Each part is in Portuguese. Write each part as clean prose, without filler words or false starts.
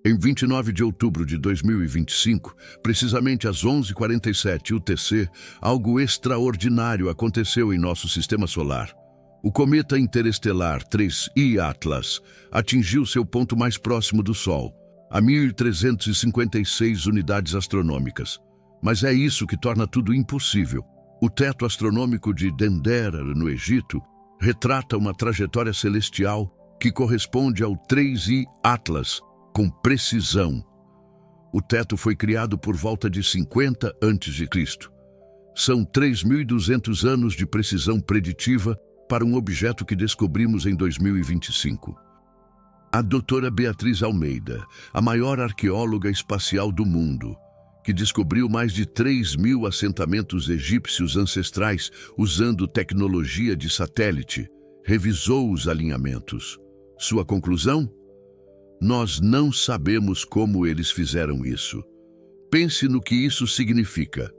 Em 29 de outubro de 2025, precisamente às 11h47 UTC, algo extraordinário aconteceu em nosso sistema solar. O cometa interestelar 3I Atlas atingiu seu ponto mais próximo do Sol, a 1.356 unidades astronômicas. Mas é isso que torna tudo impossível. O teto astronômico de Dendera, no Egito, retrata uma trajetória celestial que corresponde ao 3I Atlas, com precisão. O teto foi criado por volta de 50 a.C. São 3.200 anos de precisão preditiva para um objeto que descobrimos em 2025. A doutora Beatriz Almeida, a maior arqueóloga espacial do mundo, que descobriu mais de 3.000 assentamentos egípcios ancestrais usando tecnologia de satélite, revisou os alinhamentos. Sua conclusão? Nós não sabemos como eles fizeram isso. Pense no que isso significa.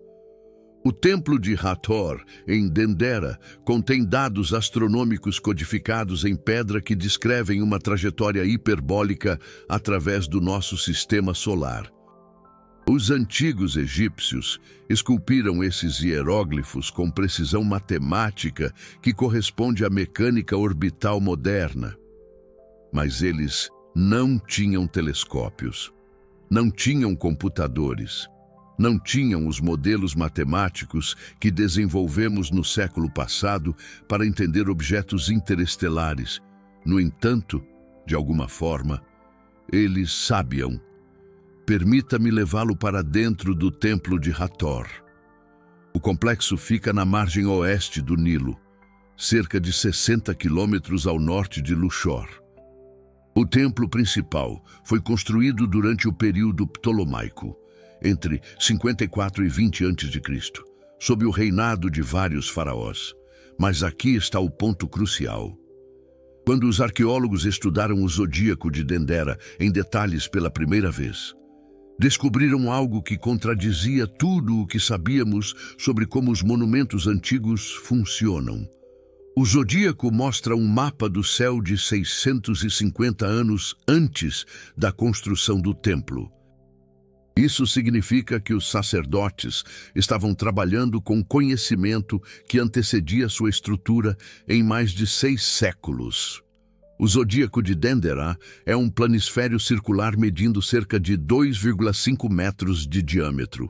O Templo de Hathor, em Dendera, contém dados astronômicos codificados em pedra que descrevem uma trajetória hiperbólica através do nosso sistema solar. Os antigos egípcios esculpiram esses hieróglifos com precisão matemática que corresponde à mecânica orbital moderna. Mas eles não tinham telescópios, não tinham computadores, não tinham os modelos matemáticos que desenvolvemos no século passado para entender objetos interestelares. No entanto, de alguma forma, eles sabiam. Permita-me levá-lo para dentro do Templo de Hathor. O complexo fica na margem oeste do Nilo, cerca de 60 quilômetros ao norte de Luxor. O templo principal foi construído durante o período ptolomaico, entre 54 e 20 a.C., sob o reinado de vários faraós. Mas aqui está o ponto crucial. Quando os arqueólogos estudaram o zodíaco de Dendera em detalhes pela primeira vez, descobriram algo que contradizia tudo o que sabíamos sobre como os monumentos antigos funcionam. O zodíaco mostra um mapa do céu de 650 anos antes da construção do templo. Isso significa que os sacerdotes estavam trabalhando com conhecimento que antecedia sua estrutura em mais de 6 séculos. O zodíaco de Dendera é um planisfério circular medindo cerca de 2,5 metros de diâmetro.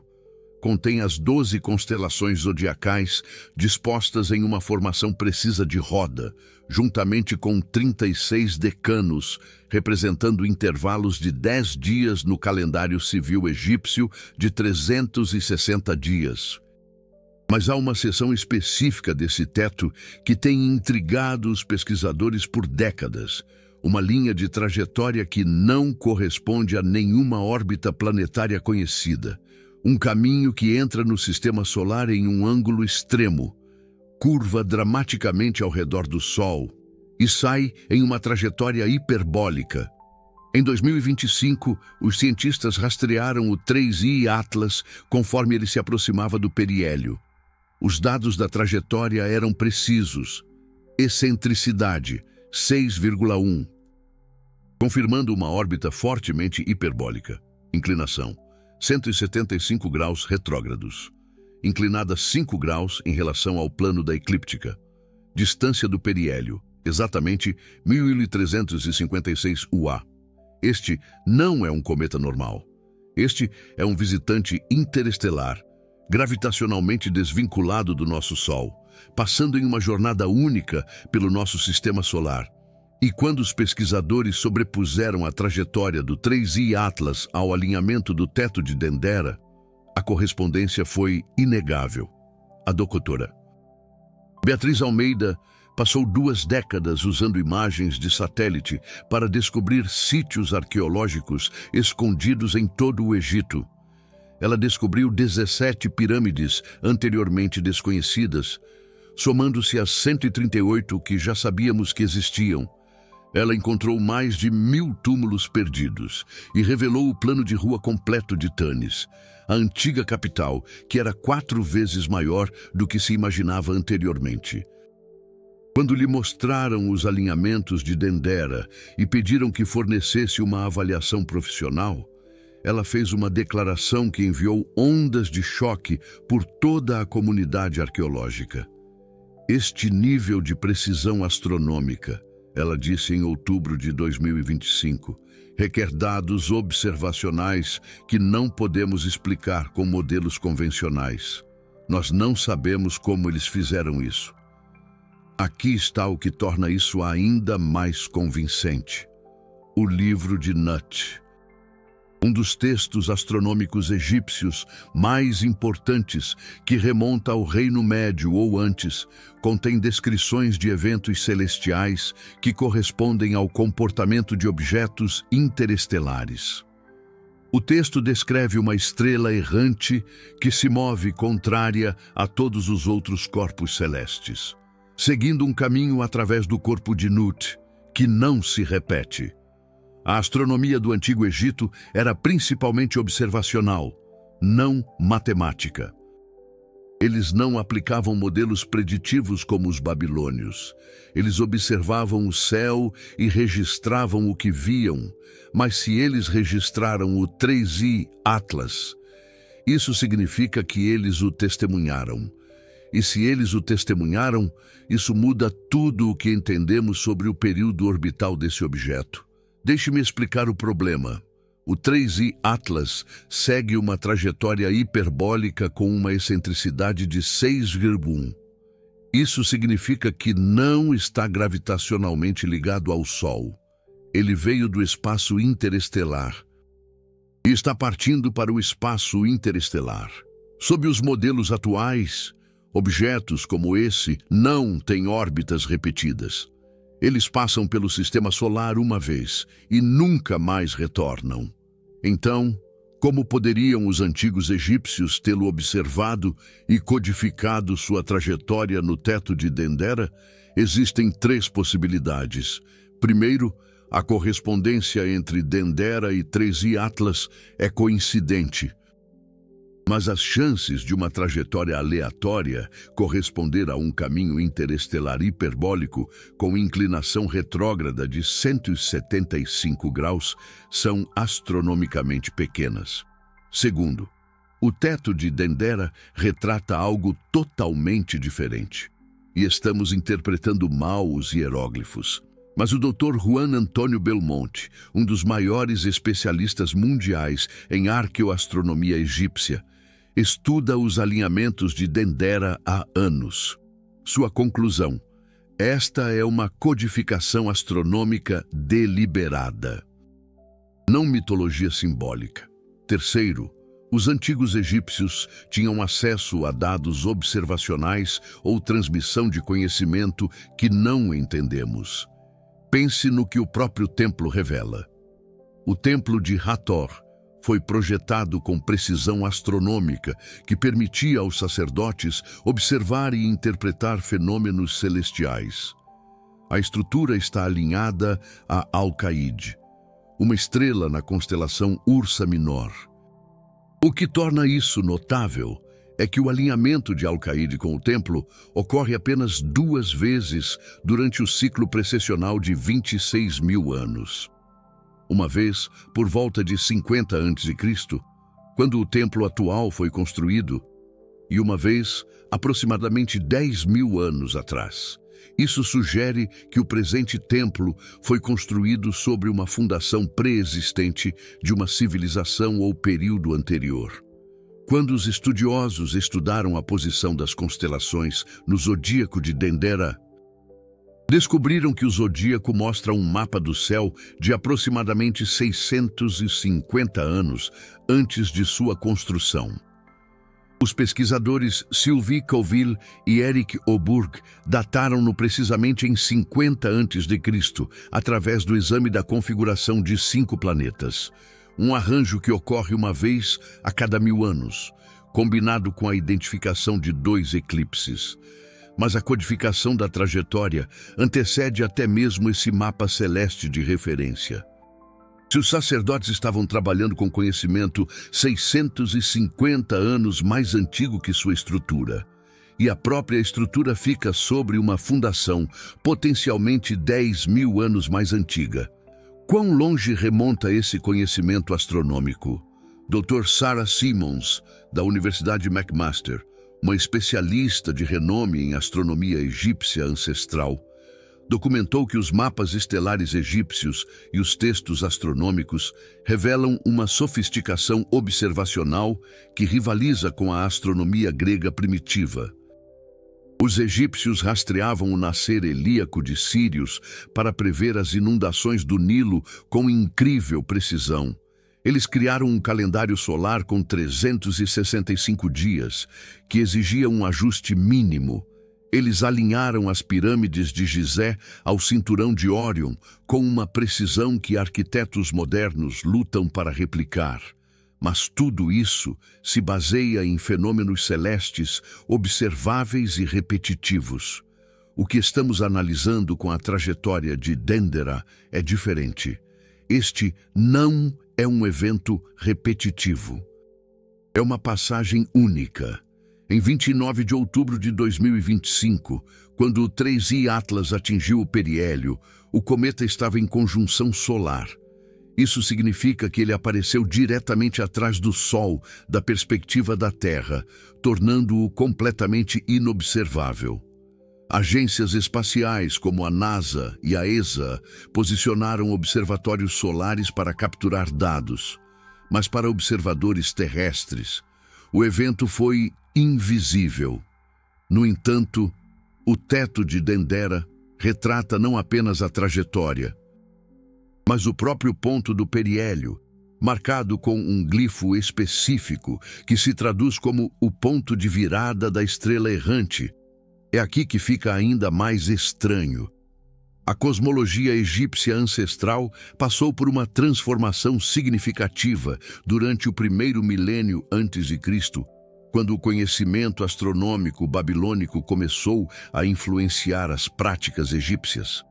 Contém as 12 constelações zodiacais dispostas em uma formação precisa de roda, juntamente com 36 decanos, representando intervalos de 10 dias no calendário civil egípcio de 360 dias. Mas há uma seção específica desse teto que tem intrigado os pesquisadores por décadas. Uma linha de trajetória que não corresponde a nenhuma órbita planetária conhecida. Um caminho que entra no sistema solar em um ângulo extremo, curva dramaticamente ao redor do Sol e sai em uma trajetória hiperbólica. Em 2025, os cientistas rastrearam o 3I Atlas conforme ele se aproximava do periélio. Os dados da trajetória eram precisos. Excentricidade, 6,1. Confirmando uma órbita fortemente hiperbólica. Inclinação, 175 graus retrógrados. Inclinada 5 graus em relação ao plano da eclíptica. Distância do periélio, exatamente 1.356 UA. Este não é um cometa normal. Este é um visitante interestelar, gravitacionalmente desvinculado do nosso Sol, passando em uma jornada única pelo nosso sistema solar. E quando os pesquisadores sobrepuseram a trajetória do 3I Atlas ao alinhamento do teto de Dendera, a correspondência foi inegável. A doutora Beatriz Almeida passou 2 décadas usando imagens de satélite para descobrir sítios arqueológicos escondidos em todo o Egito. Ela descobriu 17 pirâmides anteriormente desconhecidas, somando-se às 138 que já sabíamos que existiam. Ela encontrou mais de 1.000 túmulos perdidos e revelou o plano de rua completo de Tanis, a antiga capital, que era 4 vezes maior do que se imaginava anteriormente. Quando lhe mostraram os alinhamentos de Dendera e pediram que fornecesse uma avaliação profissional, ela fez uma declaração que enviou ondas de choque por toda a comunidade arqueológica. Este nível de precisão astronômica, ela disse em outubro de 2025, requer dados observacionais que não podemos explicar com modelos convencionais. Nós não sabemos como eles fizeram isso. Aqui está o que torna isso ainda mais convincente. O livro de Nut. Um dos textos astronômicos egípcios mais importantes, que remonta ao Reino Médio ou antes, contém descrições de eventos celestiais que correspondem ao comportamento de objetos interestelares. O texto descreve uma estrela errante que se move contrária a todos os outros corpos celestes, seguindo um caminho através do corpo de Nut, que não se repete. A astronomia do Antigo Egito era principalmente observacional, não matemática. Eles não aplicavam modelos preditivos como os babilônios. Eles observavam o céu e registravam o que viam, mas se eles registraram o 3i Atlas, isso significa que eles o testemunharam. E se eles o testemunharam, isso muda tudo o que entendemos sobre o período orbital desse objeto. Deixe-me explicar o problema. O 3i Atlas segue uma trajetória hiperbólica com uma excentricidade de 6,1. Isso significa que não está gravitacionalmente ligado ao Sol. Ele veio do espaço interestelar e está partindo para o espaço interestelar. Sob os modelos atuais, objetos como esse não têm órbitas repetidas. Eles passam pelo sistema solar uma vez e nunca mais retornam. Então, como poderiam os antigos egípcios tê-lo observado e codificado sua trajetória no teto de Dendera? Existem 3 possibilidades. Primeiro, a correspondência entre Dendera e 3i Atlas é coincidente. Mas as chances de uma trajetória aleatória corresponder a um caminho interestelar hiperbólico com inclinação retrógrada de 175 graus são astronomicamente pequenas. Segundo, o teto de Dendera retrata algo totalmente diferente. E estamos interpretando mal os hieróglifos. Mas o Dr. Juan Antônio Belmonte, um dos maiores especialistas mundiais em arqueoastronomia egípcia, estuda os alinhamentos de Dendera há anos. Sua conclusão: esta é uma codificação astronômica deliberada, não mitologia simbólica. Terceiro, os antigos egípcios tinham acesso a dados observacionais ou transmissão de conhecimento que não entendemos. Pense no que o próprio templo revela. O templo de Hathor foi projetado com precisão astronômica que permitia aos sacerdotes observar e interpretar fenômenos celestiais. A estrutura está alinhada a Alcaide, uma estrela na constelação Ursa Minor. O que torna isso notável é que o alinhamento de Alcaide com o templo ocorre apenas 2 vezes durante o ciclo precessional de 26 mil anos. Uma vez, por volta de 50 a.C., quando o templo atual foi construído, e uma vez, aproximadamente 10 mil anos atrás. Isso sugere que o presente templo foi construído sobre uma fundação pré-existente de uma civilização ou período anterior. Quando os estudiosos estudaram a posição das constelações no zodíaco de Dendera, descobriram que o zodíaco mostra um mapa do céu de aproximadamente 650 anos antes de sua construção. Os pesquisadores Sylvie Colville e Eric Aubourg dataram-no precisamente em 50 a.C., através do exame da configuração de 5 planetas, um arranjo que ocorre uma vez a cada 1000 anos, combinado com a identificação de 2 eclipses. Mas a codificação da trajetória antecede até mesmo esse mapa celeste de referência. Se os sacerdotes estavam trabalhando com conhecimento 650 anos mais antigo que sua estrutura, e a própria estrutura fica sobre uma fundação potencialmente 10.000 anos mais antiga. Quão longe remonta esse conhecimento astronômico? Dr. Sarah Simmons, da Universidade McMaster, uma especialista de renome em astronomia egípcia ancestral, documentou que os mapas estelares egípcios e os textos astronômicos revelam uma sofisticação observacional que rivaliza com a astronomia grega primitiva. Os egípcios rastreavam o nascer helíaco de Sírios para prever as inundações do Nilo com incrível precisão. Eles criaram um calendário solar com 365 dias, que exigia um ajuste mínimo. Eles alinharam as pirâmides de Gizé ao cinturão de Órion com uma precisão que arquitetos modernos lutam para replicar. Mas tudo isso se baseia em fenômenos celestes observáveis e repetitivos. O que estamos analisando com a trajetória de Dendera é diferente. Este não é um evento repetitivo. É uma passagem única. Em 29 de outubro de 2025, quando o 3I Atlas atingiu o periélio, o cometa estava em conjunção solar. Isso significa que ele apareceu diretamente atrás do Sol, da perspectiva da Terra, tornando-o completamente inobservável. Agências espaciais como a NASA e a ESA posicionaram observatórios solares para capturar dados, mas para observadores terrestres, o evento foi invisível. No entanto, o teto de Dendera retrata não apenas a trajetória, mas o próprio ponto do periélio, marcado com um glifo específico que se traduz como o ponto de virada da estrela errante. É aqui que fica ainda mais estranho. A cosmologia egípcia ancestral passou por uma transformação significativa durante o primeiro milênio antes de Cristo, quando o conhecimento astronômico babilônico começou a influenciar as práticas egípcias.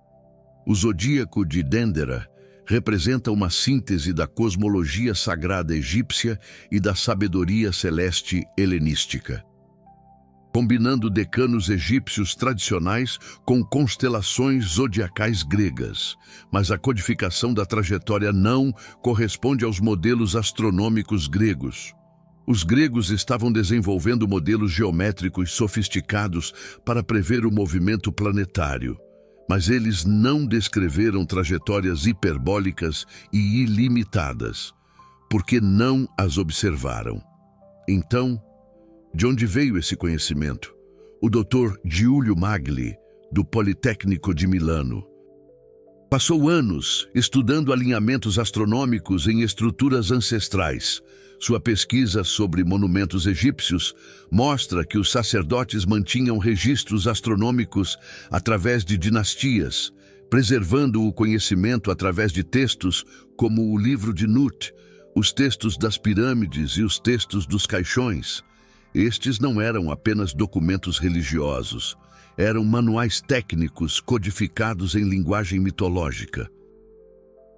O zodíaco de Dendera representa uma síntese da cosmologia sagrada egípcia e da sabedoria celeste helenística, combinando decanos egípcios tradicionais com constelações zodiacais gregas. Mas a codificação da trajetória não corresponde aos modelos astronômicos gregos. Os gregos estavam desenvolvendo modelos geométricos sofisticados para prever o movimento planetário, mas eles não descreveram trajetórias hiperbólicas e ilimitadas, porque não as observaram. Então, de onde veio esse conhecimento? O Dr. Giulio Magli, do Politécnico de Milano, passou anos estudando alinhamentos astronômicos em estruturas ancestrais. Sua pesquisa sobre monumentos egípcios mostra que os sacerdotes mantinham registros astronômicos através de dinastias, preservando o conhecimento através de textos como o livro de Nut, os textos das pirâmides e os textos dos caixões. Estes não eram apenas documentos religiosos, eram manuais técnicos codificados em linguagem mitológica.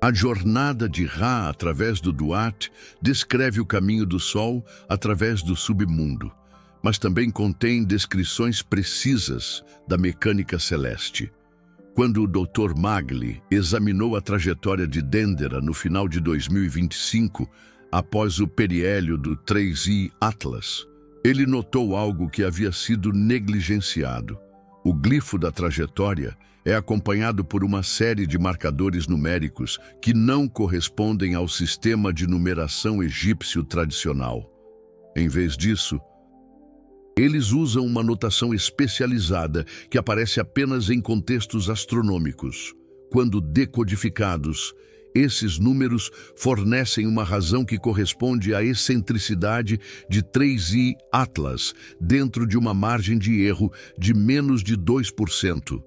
A jornada de Ra através do Duat descreve o caminho do Sol através do submundo, mas também contém descrições precisas da mecânica celeste. Quando o Dr. Magli examinou a trajetória de Dendera no final de 2025, após o periélio do 3I Atlas, ele notou algo que havia sido negligenciado. O glifo da trajetória é acompanhado por uma série de marcadores numéricos que não correspondem ao sistema de numeração egípcio tradicional. Em vez disso, eles usam uma notação especializada que aparece apenas em contextos astronômicos. Quando decodificados, esses números fornecem uma razão que corresponde à excentricidade de 3I Atlas dentro de uma margem de erro de menos de 2%.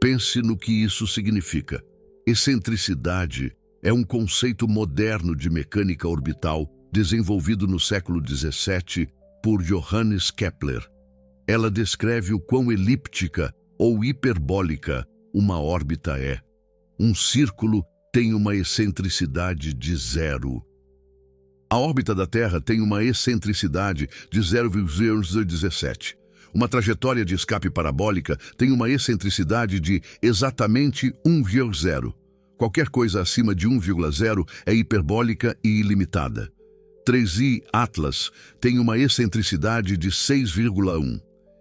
Pense no que isso significa. Excentricidade é um conceito moderno de mecânica orbital desenvolvido no século XVII por Johannes Kepler. Ela descreve o quão elíptica ou hiperbólica uma órbita é. Um círculo tem uma excentricidade de 0. A órbita da Terra tem uma excentricidade de 0,017. Uma trajetória de escape parabólica tem uma excentricidade de exatamente 1,0. Qualquer coisa acima de 1,0 é hiperbólica e ilimitada. 3i Atlas tem uma excentricidade de 6,1.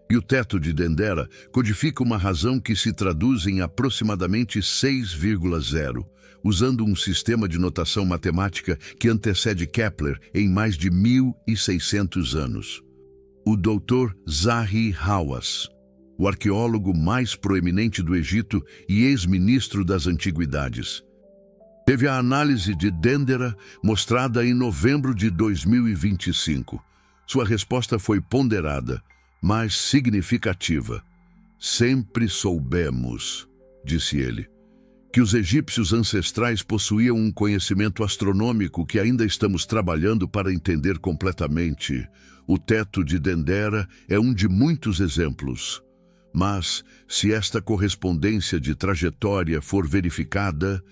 E o teto de Dendera codifica uma razão que se traduz em aproximadamente 6,0, usando um sistema de notação matemática que antecede Kepler em mais de 1.600 anos. O Dr. Zahi Hawass, o arqueólogo mais proeminente do Egito e ex-ministro das Antiguidades, teve a análise de Dendera mostrada em novembro de 2025. Sua resposta foi ponderada, mas significativa. Sempre soubemos, disse ele, que os egípcios ancestrais possuíam um conhecimento astronômico que ainda estamos trabalhando para entender completamente. O teto de Dendera é um de muitos exemplos. Mas, se esta correspondência de trajetória for verificada,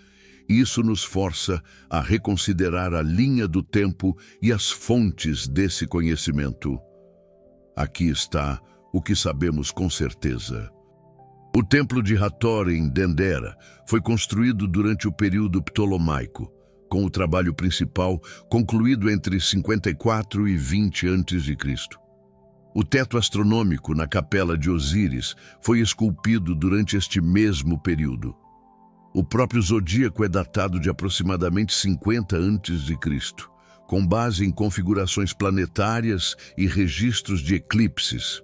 isso nos força a reconsiderar a linha do tempo e as fontes desse conhecimento. Aqui está o que sabemos com certeza. O templo de Hathor em Dendera foi construído durante o período ptolomaico, com o trabalho principal concluído entre 54 e 20 a.C. O teto astronômico na capela de Osíris foi esculpido durante este mesmo período. O próprio zodíaco é datado de aproximadamente 50 a.C., com base em configurações planetárias e registros de eclipses.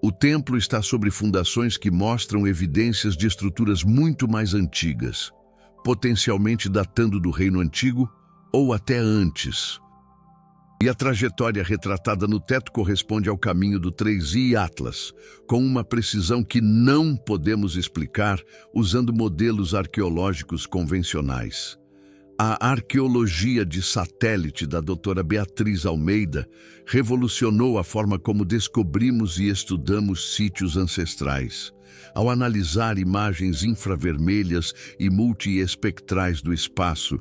O templo está sobre fundações que mostram evidências de estruturas muito mais antigas, potencialmente datando do Reino Antigo ou até antes. E a trajetória retratada no teto corresponde ao caminho do 3i Atlas, com uma precisão que não podemos explicar usando modelos arqueológicos convencionais. A arqueologia de satélite da doutora Beatriz Almeida revolucionou a forma como descobrimos e estudamos sítios ancestrais. Ao analisar imagens infravermelhas e multiespectrais do espaço,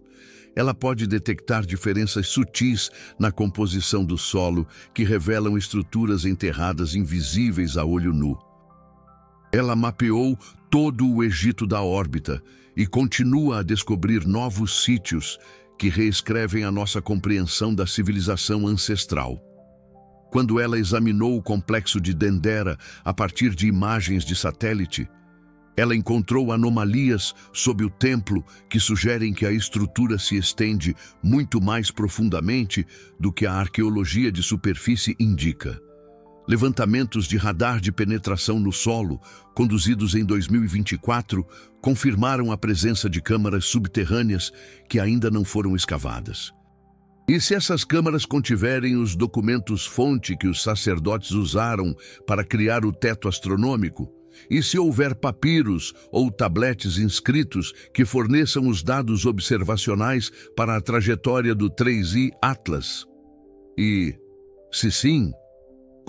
ela pode detectar diferenças sutis na composição do solo que revelam estruturas enterradas invisíveis a olho nu. Ela mapeou todo o Egito da órbita e continua a descobrir novos sítios que reescrevem a nossa compreensão da civilização ancestral. Quando ela examinou o complexo de Dendera a partir de imagens de satélite, ela encontrou anomalias sob o templo que sugerem que a estrutura se estende muito mais profundamente do que a arqueologia de superfície indica. Levantamentos de radar de penetração no solo, conduzidos em 2024, confirmaram a presença de câmaras subterrâneas que ainda não foram escavadas. E se essas câmaras contiverem os documentos-fonte que os sacerdotes usaram para criar o teto astronômico, e se houver papiros ou tabletes inscritos que forneçam os dados observacionais para a trajetória do 3i Atlas? E, se sim,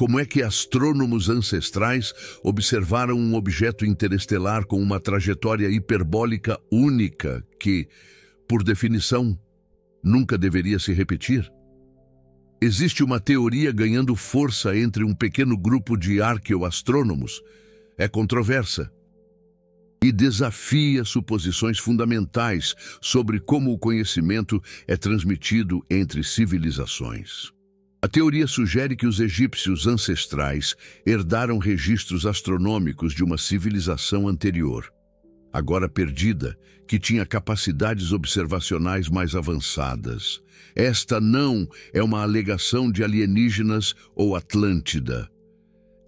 como é que astrônomos ancestrais observaram um objeto interestelar com uma trajetória hiperbólica única que, por definição, nunca deveria se repetir? Existe uma teoria ganhando força entre um pequeno grupo de arqueoastrônomos. É controversa e desafia suposições fundamentais sobre como o conhecimento é transmitido entre civilizações. A teoria sugere que os egípcios ancestrais herdaram registros astronômicos de uma civilização anterior, agora perdida, que tinha capacidades observacionais mais avançadas. Esta não é uma alegação de alienígenas ou Atlântida.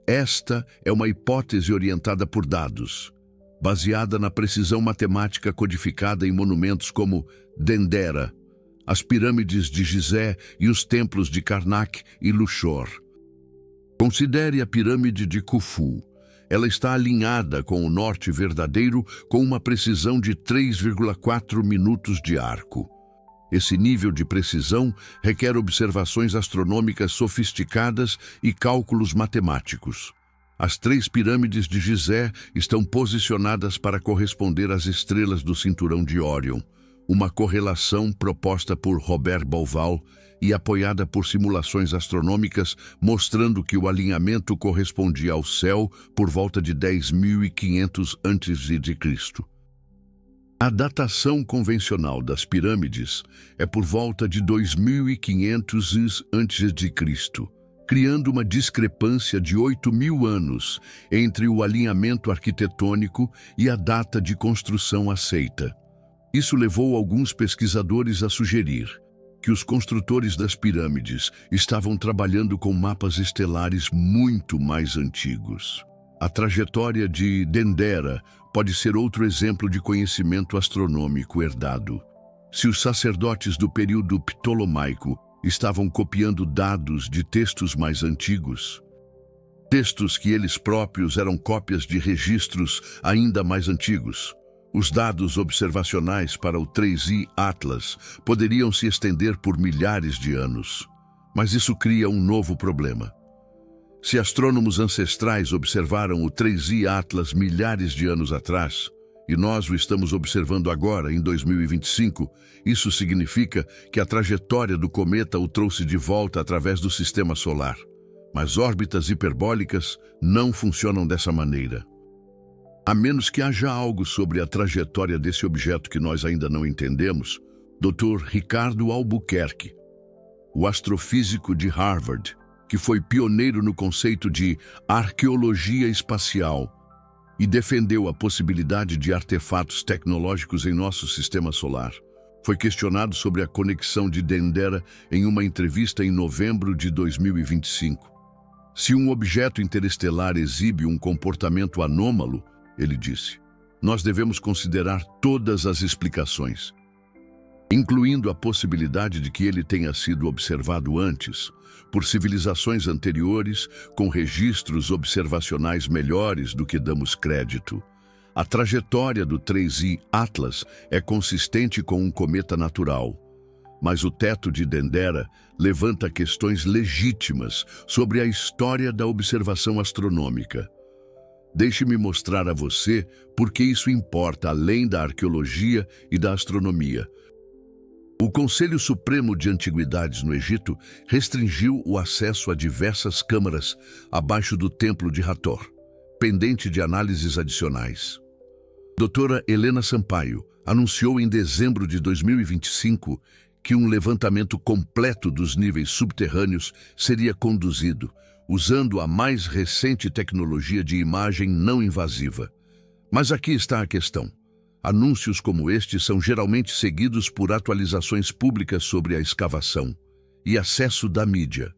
Esta é uma hipótese orientada por dados, baseada na precisão matemática codificada em monumentos como Dendera, as pirâmides de Gizé e os templos de Karnak e Luxor. Considere a pirâmide de Khufu. Ela está alinhada com o norte verdadeiro com uma precisão de 3,4 minutos de arco. Esse nível de precisão requer observações astronômicas sofisticadas e cálculos matemáticos. As 3 pirâmides de Gizé estão posicionadas para corresponder às estrelas do cinturão de Órion, uma correlação proposta por Robert Bauval e apoiada por simulações astronômicas mostrando que o alinhamento correspondia ao céu por volta de 10.500 a.C. A datação convencional das pirâmides é por volta de 2.500 a.C., criando uma discrepância de 8.000 anos entre o alinhamento arquitetônico e a data de construção aceita. Isso levou alguns pesquisadores a sugerir que os construtores das pirâmides estavam trabalhando com mapas estelares muito mais antigos. A trajetória de Dendera pode ser outro exemplo de conhecimento astronômico herdado. Se os sacerdotes do período ptolomaico estavam copiando dados de textos mais antigos, textos que eles próprios eram cópias de registros ainda mais antigos, os dados observacionais para o 3I Atlas poderiam se estender por milhares de anos. Mas isso cria um novo problema. Se astrônomos ancestrais observaram o 3I Atlas milhares de anos atrás, e nós o estamos observando agora, em 2025, isso significa que a trajetória do cometa o trouxe de volta através do sistema solar. Mas órbitas hiperbólicas não funcionam dessa maneira. A menos que haja algo sobre a trajetória desse objeto que nós ainda não entendemos, Dr. Ricardo Albuquerque, o astrofísico de Harvard, que foi pioneiro no conceito de arqueologia espacial e defendeu a possibilidade de artefatos tecnológicos em nosso sistema solar, foi questionado sobre a conexão de Dendera em uma entrevista em novembro de 2025. Se um objeto interestelar exibe um comportamento anômalo, ele disse, nós devemos considerar todas as explicações, incluindo a possibilidade de que ele tenha sido observado antes, por civilizações anteriores, com registros observacionais melhores do que damos crédito. A trajetória do 3I Atlas é consistente com um cometa natural, mas o teto de Dendera levanta questões legítimas sobre a história da observação astronômica. Deixe-me mostrar a você por que isso importa além da arqueologia e da astronomia. O Conselho Supremo de Antiguidades no Egito restringiu o acesso a diversas câmaras abaixo do Templo de Hathor, pendente de análises adicionais. Doutora Helena Sampaio anunciou em dezembro de 2025 que um levantamento completo dos níveis subterrâneos seria conduzido, usando a mais recente tecnologia de imagem não invasiva. Mas aqui está a questão. Anúncios como este são geralmente seguidos por atualizações públicas sobre a escavação e acesso da mídia.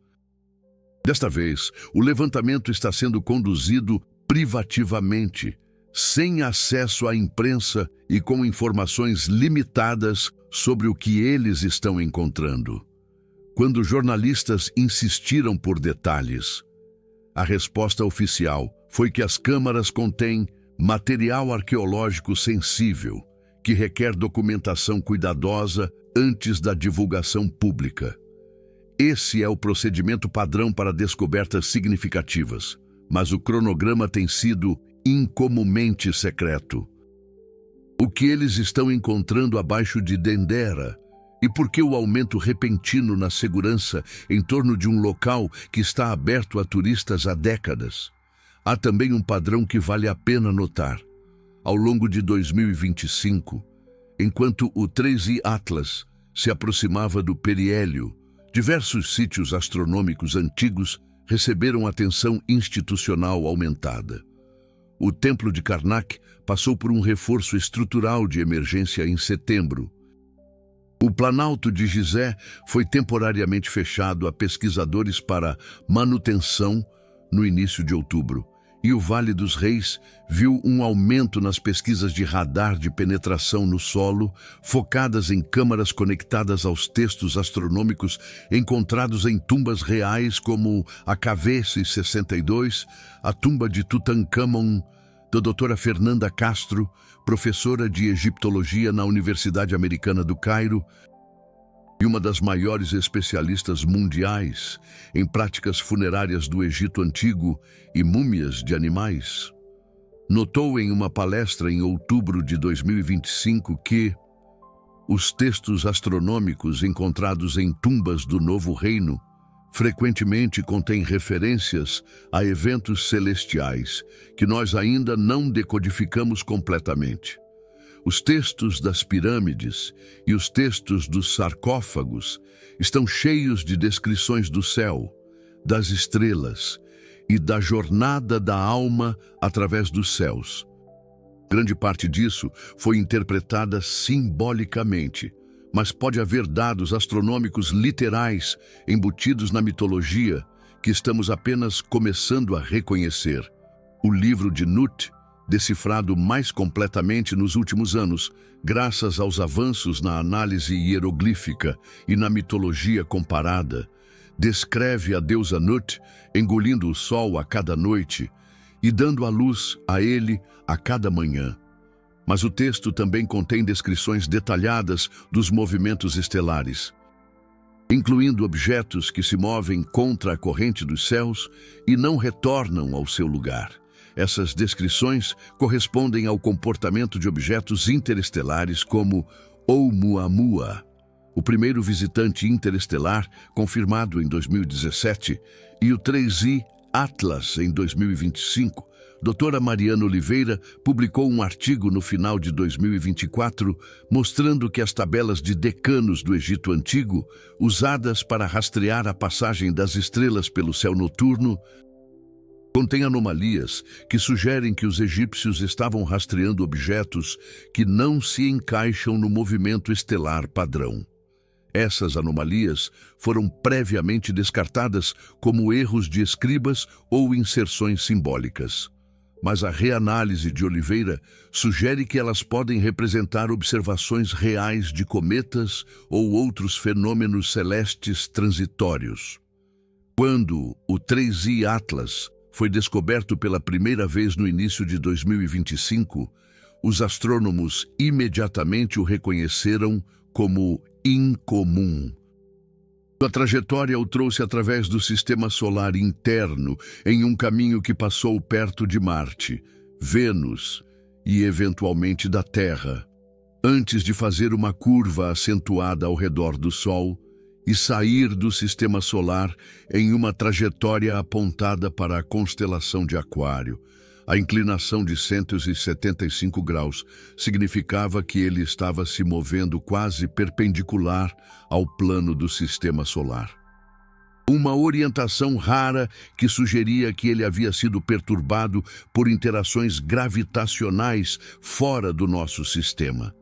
Desta vez, o levantamento está sendo conduzido privativamente, sem acesso à imprensa e com informações limitadas sobre o que eles estão encontrando. Quando jornalistas insistiram por detalhes, a resposta oficial foi que as câmaras contêm material arqueológico sensível, que requer documentação cuidadosa antes da divulgação pública. Esse é o procedimento padrão para descobertas significativas, mas o cronograma tem sido incomumente secreto. O que eles estão encontrando abaixo de Dendera e por que o aumento repentino na segurança em torno de um local que está aberto a turistas há décadas? Há também um padrão que vale a pena notar. Ao longo de 2025, enquanto o 3I Atlas se aproximava do periélio, diversos sítios astronômicos antigos receberam atenção institucional aumentada. O Templo de Karnak passou por um reforço estrutural de emergência em setembro. O Planalto de Gizé foi temporariamente fechado a pesquisadores para manutenção no início de outubro. E o Vale dos Reis viu um aumento nas pesquisas de radar de penetração no solo, focadas em câmaras conectadas aos textos astronômicos encontrados em tumbas reais como a KV-62, a tumba de Tutankhamon, da doutora Fernanda Castro, professora de egiptologia na Universidade Americana do Cairo, e uma das maiores especialistas mundiais em práticas funerárias do Egito Antigo e múmias de animais, notou em uma palestra em outubro de 2025 que Os textos astronômicos encontrados em tumbas do Novo Reino frequentemente contêm referências a eventos celestiais que nós ainda não decodificamos completamente. Os textos das pirâmides e os textos dos sarcófagos estão cheios de descrições do céu, das estrelas e da jornada da alma através dos céus. Grande parte disso foi interpretada simbolicamente, mas pode haver dados astronômicos literais embutidos na mitologia que estamos apenas começando a reconhecer. O livro de Nut, decifrado mais completamente nos últimos anos, graças aos avanços na análise hieroglífica e na mitologia comparada, descreve a deusa Nut engolindo o sol a cada noite e dando a luz a ele a cada manhã. Mas o texto também contém descrições detalhadas dos movimentos estelares, incluindo objetos que se movem contra a corrente dos céus e não retornam ao seu lugar. Essas descrições correspondem ao comportamento de objetos interestelares como Oumuamua, o primeiro visitante interestelar confirmado em 2017, e o 3I Atlas em 2025. Doutora Mariana Oliveira publicou um artigo no final de 2024 mostrando que as tabelas de decanos do Egito Antigo, usadas para rastrear a passagem das estrelas pelo céu noturno, contêm anomalias que sugerem que os egípcios estavam rastreando objetos que não se encaixam no movimento estelar padrão. Essas anomalias foram previamente descartadas como erros de escribas ou inserções simbólicas. Mas a reanálise de Oliveira sugere que elas podem representar observações reais de cometas ou outros fenômenos celestes transitórios. Quando o 3I Atlas foi descoberto pela primeira vez no início de 2025, os astrônomos imediatamente o reconheceram como incomum. Sua trajetória o trouxe através do sistema solar interno em um caminho que passou perto de Marte, Vênus e, eventualmente, da Terra, antes de fazer uma curva acentuada ao redor do Sol e sair do sistema solar em uma trajetória apontada para a constelação de Aquário. A inclinação de 175 graus significava que ele estava se movendo quase perpendicular ao plano do sistema solar. Uma orientação rara que sugeria que ele havia sido perturbado por interações gravitacionais fora do nosso sistema.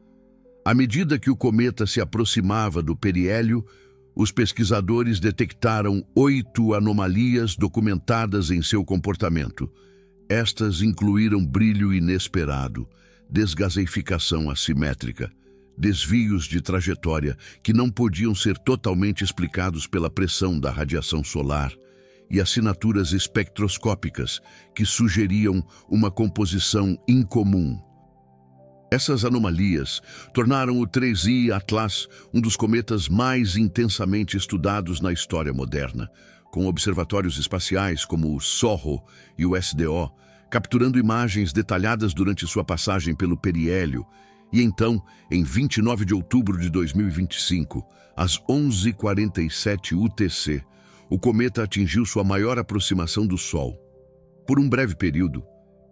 À medida que o cometa se aproximava do periélio, os pesquisadores detectaram 8 anomalias documentadas em seu comportamento. Estas incluíram brilho inesperado, desgaseificação assimétrica, desvios de trajetória que não podiam ser totalmente explicados pela pressão da radiação solar e assinaturas espectroscópicas que sugeriam uma composição incomum. Essas anomalias tornaram o 3I Atlas um dos cometas mais intensamente estudados na história moderna, com observatórios espaciais como o SOHO e o SDO, capturando imagens detalhadas durante sua passagem pelo periélio. E então, em 29 de outubro de 2025, às 11h47 UTC, o cometa atingiu sua maior aproximação do Sol. Por um breve período,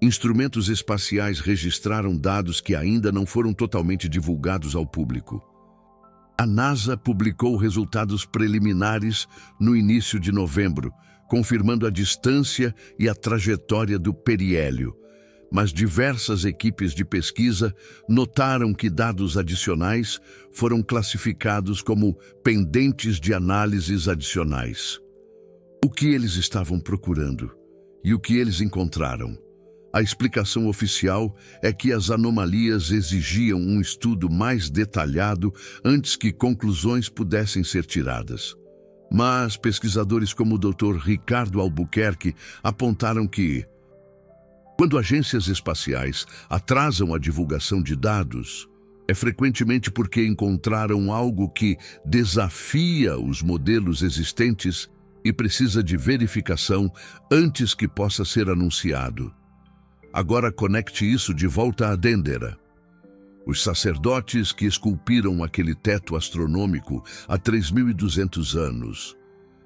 instrumentos espaciais registraram dados que ainda não foram totalmente divulgados ao público. A NASA publicou resultados preliminares no início de novembro, confirmando a distância e a trajetória do periélio, mas diversas equipes de pesquisa notaram que dados adicionais foram classificados como pendentes de análises adicionais. O que eles estavam procurando e o que eles encontraram? A explicação oficial é que as anomalias exigiam um estudo mais detalhado antes que conclusões pudessem ser tiradas. Mas pesquisadores como o Dr. Ricardo Albuquerque apontaram que, quando agências espaciais atrasam a divulgação de dados, é frequentemente porque encontraram algo que desafia os modelos existentes e precisa de verificação antes que possa ser anunciado. Agora conecte isso de volta a Dendera. Os sacerdotes que esculpiram aquele teto astronômico há 3.200 anos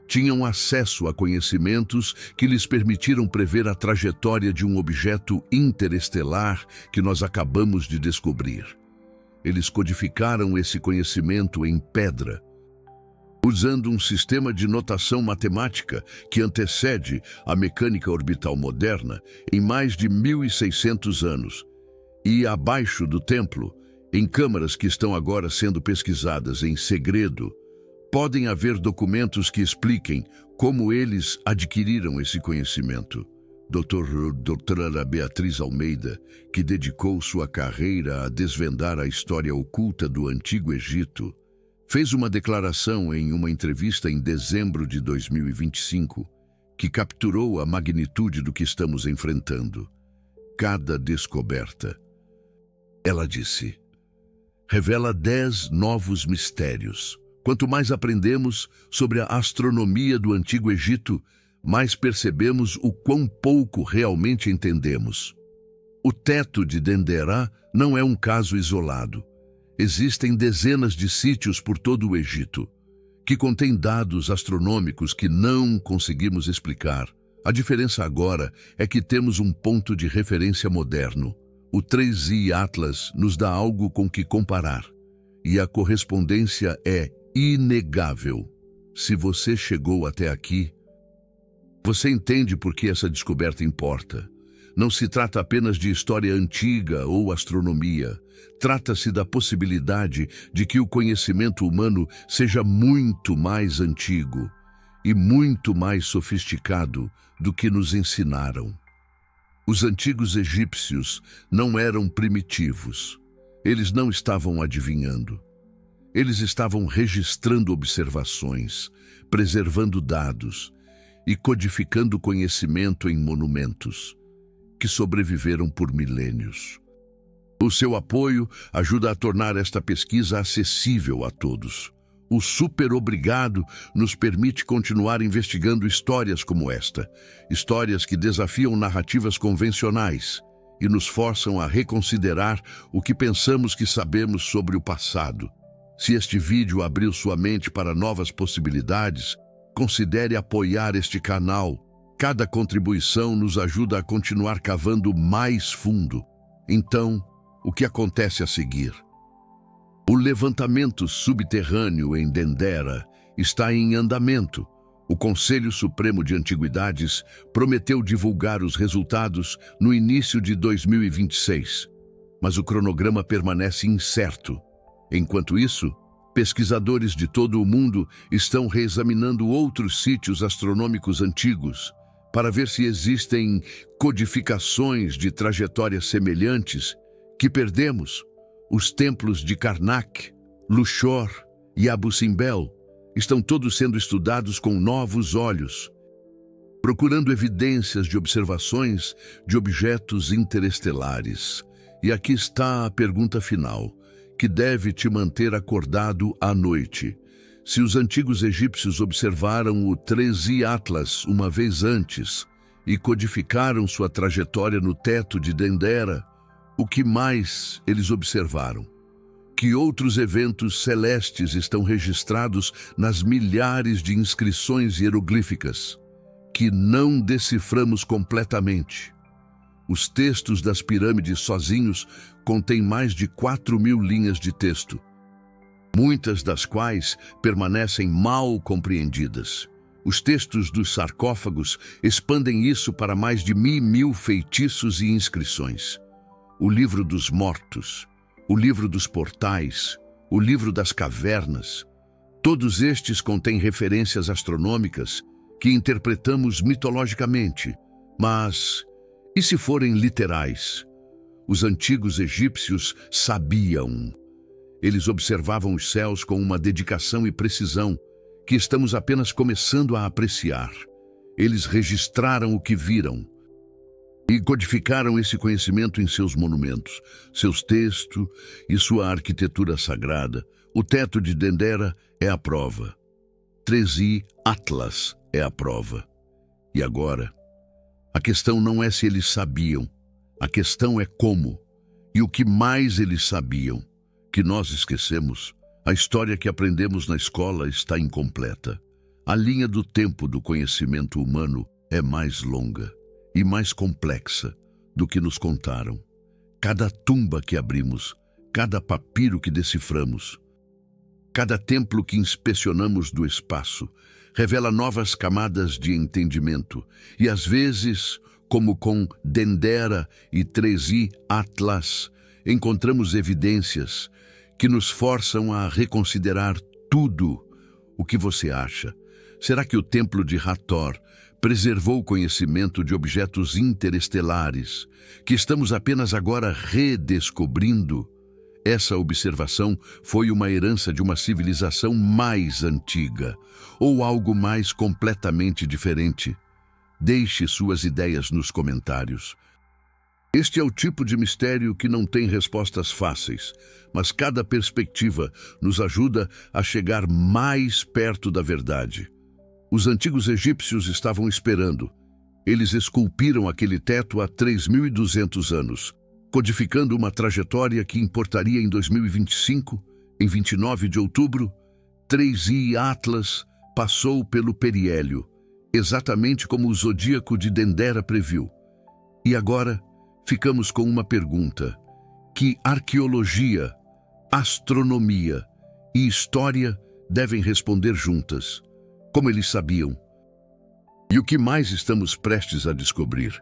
tinham acesso a conhecimentos que lhes permitiram prever a trajetória de um objeto interestelar que nós acabamos de descobrir. Eles codificaram esse conhecimento em pedra, usando um sistema de notação matemática que antecede a mecânica orbital moderna em mais de 1.600 anos. E abaixo do templo, em câmaras que estão agora sendo pesquisadas em segredo, podem haver documentos que expliquem como eles adquiriram esse conhecimento. Doutora Beatriz Almeida, que dedicou sua carreira a desvendar a história oculta do Antigo Egito, fez uma declaração em uma entrevista em dezembro de 2025 que capturou a magnitude do que estamos enfrentando. Cada descoberta, ela disse, revela 10 novos mistérios. Quanto mais aprendemos sobre a astronomia do Antigo Egito, mais percebemos o quão pouco realmente entendemos. O teto de Dendera não é um caso isolado. Existem dezenas de sítios por todo o Egito, que contêm dados astronômicos que não conseguimos explicar. A diferença agora é que temos um ponto de referência moderno. O 3i Atlas nos dá algo com que comparar, e a correspondência é inegável. Se você chegou até aqui, você entende por que essa descoberta importa. Não se trata apenas de história antiga ou astronomia. Trata-se da possibilidade de que o conhecimento humano seja muito mais antigo e muito mais sofisticado do que nos ensinaram. Os antigos egípcios não eram primitivos. Eles não estavam adivinhando. Eles estavam registrando observações, preservando dados e codificando conhecimento em monumentos que sobreviveram por milênios. O seu apoio ajuda a tornar esta pesquisa acessível a todos. O super obrigado nos permite continuar investigando histórias como esta, histórias que desafiam narrativas convencionais e nos forçam a reconsiderar o que pensamos que sabemos sobre o passado. Se este vídeo abriu sua mente para novas possibilidades, considere apoiar este canal. Cada contribuição nos ajuda a continuar cavando mais fundo. Então, o que acontece a seguir? O levantamento subterrâneo em Dendera está em andamento. O Conselho Supremo de Antiguidades prometeu divulgar os resultados no início de 2026, mas o cronograma permanece incerto. Enquanto isso, pesquisadores de todo o mundo estão reexaminando outros sítios astronômicos antigos para ver se existem codificações de trajetórias semelhantes que perdemos. Os templos de Karnak, Luxor e Abu Simbel estão todos sendo estudados com novos olhos, procurando evidências de observações de objetos interestelares. E aqui está a pergunta final, que deve te manter acordado à noite. Se os antigos egípcios observaram o 3i Atlas uma vez antes e codificaram sua trajetória no teto de Dendera, o que mais eles observaram? Que outros eventos celestes estão registrados nas milhares de inscrições hieroglíficas que não deciframos completamente? Os textos das pirâmides sozinhos contêm mais de 4.000 linhas de texto, muitas das quais permanecem mal compreendidas. Os textos dos sarcófagos expandem isso para mais de 1.000 feitiços e inscrições. O livro dos mortos, o livro dos portais, o livro das cavernas, todos estes contêm referências astronômicas que interpretamos mitologicamente. Mas, e se forem literais? Os antigos egípcios sabiam. Eles observavam os céus com uma dedicação e precisão que estamos apenas começando a apreciar. Eles registraram o que viram e codificaram esse conhecimento em seus monumentos, seus textos e sua arquitetura sagrada. O teto de Dendera é a prova. 3i Atlas é a prova. E agora, a questão não é se eles sabiam, a questão é como. E o que mais eles sabiam, que nós esquecemos, a história que aprendemos na escola está incompleta. A linha do tempo do conhecimento humano é mais longa e mais complexa do que nos contaram. Cada tumba que abrimos, cada papiro que deciframos, cada templo que inspecionamos do espaço, revela novas camadas de entendimento e, às vezes, como com Dendera e 3i Atlas, encontramos evidências que nos forçam a reconsiderar tudo. O que você acha? Será que o Templo de Hathor preservou o conhecimento de objetos interestelares que estamos apenas agora redescobrindo? Essa observação foi uma herança de uma civilização mais antiga ou algo mais completamente diferente? Deixe suas ideias nos comentários. Este é o tipo de mistério que não tem respostas fáceis, mas cada perspectiva nos ajuda a chegar mais perto da verdade. Os antigos egípcios estavam esperando. Eles esculpiram aquele teto há 3.200 anos, codificando uma trajetória que importaria em 2025, em 29 de outubro, 3i Atlas passou pelo periélio, exatamente como o zodíaco de Dendera previu. E agora, ficamos com uma pergunta que arqueologia, astronomia e história devem responder juntas. Como eles sabiam? E o que mais estamos prestes a descobrir?